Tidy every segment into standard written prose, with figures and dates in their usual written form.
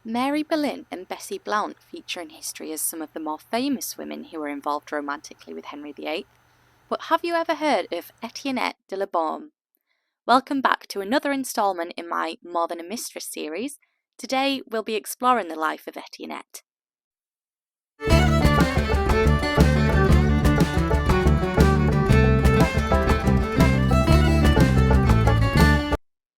Mary Boleyn and Bessie Blount feature in history as some of the more famous women who were involved romantically with Henry VIII. But have you ever heard of Etiennette de la Baume? Welcome back to another instalment in my More Than a Mistress series. Today we'll be exploring the life of Etiennette.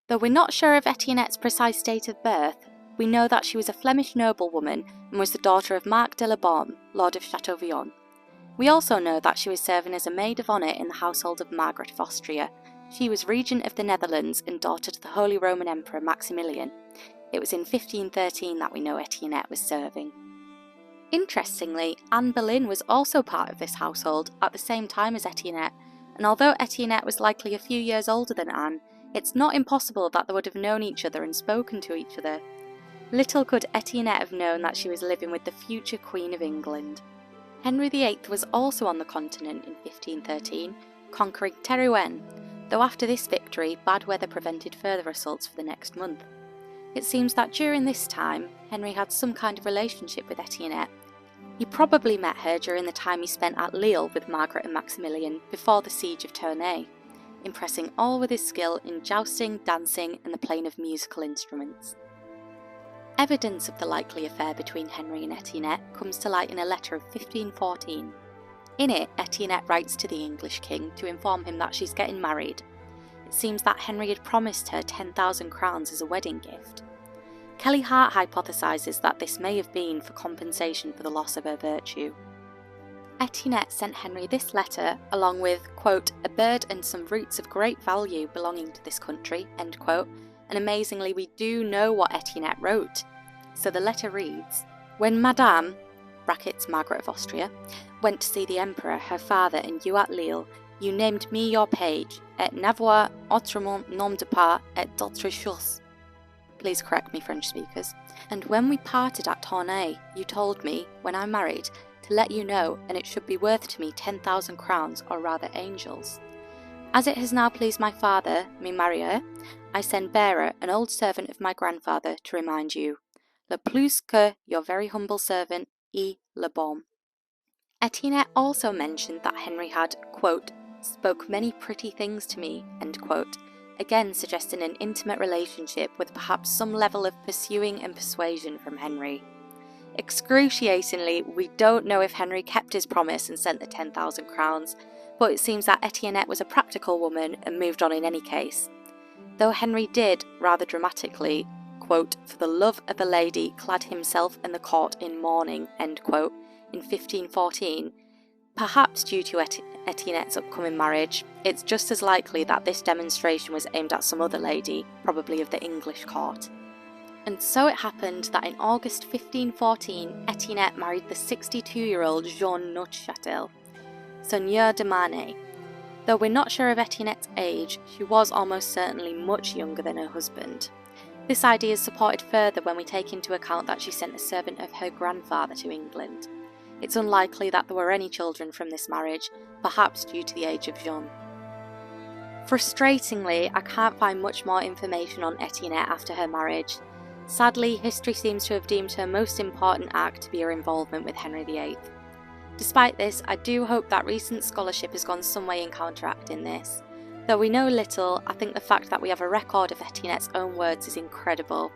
Though we're not sure of Etiennette's precise date of birth, we know that she was a Flemish noblewoman and was the daughter of Marc de la Baume, Lord of Chateaubriand. We also know that she was serving as a maid of honour in the household of Margaret of Austria. She was regent of the Netherlands and daughter to the Holy Roman Emperor Maximilian. It was in 1513 that we know Etiennette was serving. Interestingly, Anne Boleyn was also part of this household at the same time as Etiennette, and although Etiennette was likely a few years older than Anne, it's not impossible that they would have known each other and spoken to each other. Little could Etiennette have known that she was living with the future Queen of England. Henry VIII was also on the continent in 1513, conquering Terouenne, though after this victory, bad weather prevented further assaults for the next month. It seems that during this time, Henry had some kind of relationship with Etiennette. He probably met her during the time he spent at Lille with Margaret and Maximilian before the siege of Tournai, impressing all with his skill in jousting, dancing, and the playing of musical instruments. Evidence of the likely affair between Henry and Etiennette comes to light in a letter of 1514. In it, Etiennette writes to the English king to inform him that she's getting married. It seems that Henry had promised her 10,000 crowns as a wedding gift. Kelly Hart hypothesises that this may have been for compensation for the loss of her virtue. Etiennette sent Henry this letter along with, quote, a bird and some roots of great value belonging to this country, end quote, and amazingly we do know what Etiennette wrote. So the letter reads, when Madame, brackets Margaret of Austria, went to see the Emperor, her father, and you at Lille, you named me your page, et n'avoir autrement nom de part et d'autres choses. Please correct me, French speakers. And when we parted at Tournai, you told me, when I married, to let you know, and it should be worth to me 10,000 crowns, or rather angels. As it has now pleased my father, me marier, I send bearer, an old servant of my grandfather, to remind you, le plus que your very humble servant, E. le Baume. Etiennette also mentioned that Henry had, quote, spoke many pretty things to me, end quote, again suggesting an intimate relationship with perhaps some level of pursuing and persuasion from Henry. Excruciatingly, we don't know if Henry kept his promise and sent the 10,000 crowns, but it seems that Etiennette was a practical woman and moved on in any case. Though Henry did, rather dramatically, quote, for the love of a lady clad himself and the court in mourning, end quote, in 1514, perhaps due to Etiennette's upcoming marriage, it's just as likely that this demonstration was aimed at some other lady, probably of the English court. And so it happened that in August 1514, Etiennette married the 62-year-old Jean Neufchâtel, Seigneur de Marnay. Though we're not sure of Etiennette's age, she was almost certainly much younger than her husband. This idea is supported further when we take into account that she sent a servant of her grandfather to England. It's unlikely that there were any children from this marriage, perhaps due to the age of Jean. Frustratingly, I can't find much more information on Etiennette after her marriage. Sadly, history seems to have deemed her most important act to be her involvement with Henry VIII. Despite this, I do hope that recent scholarship has gone some way in counteracting this. Though we know little, I think the fact that we have a record of Etiennette's own words is incredible.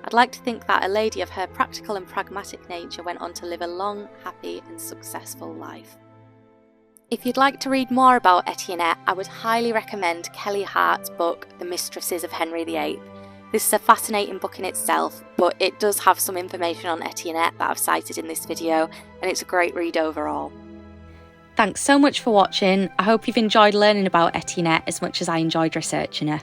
I'd like to think that a lady of her practical and pragmatic nature went on to live a long, happy and successful life. If you'd like to read more about Etiennette, I would highly recommend Kelly Hart's book, The Mistresses of Henry VIII. This is a fascinating book in itself, but it does have some information on Etiennette that I've cited in this video, and it's a great read overall. Thanks so much for watching. I hope you've enjoyed learning about Etiennette as much as I enjoyed researching her.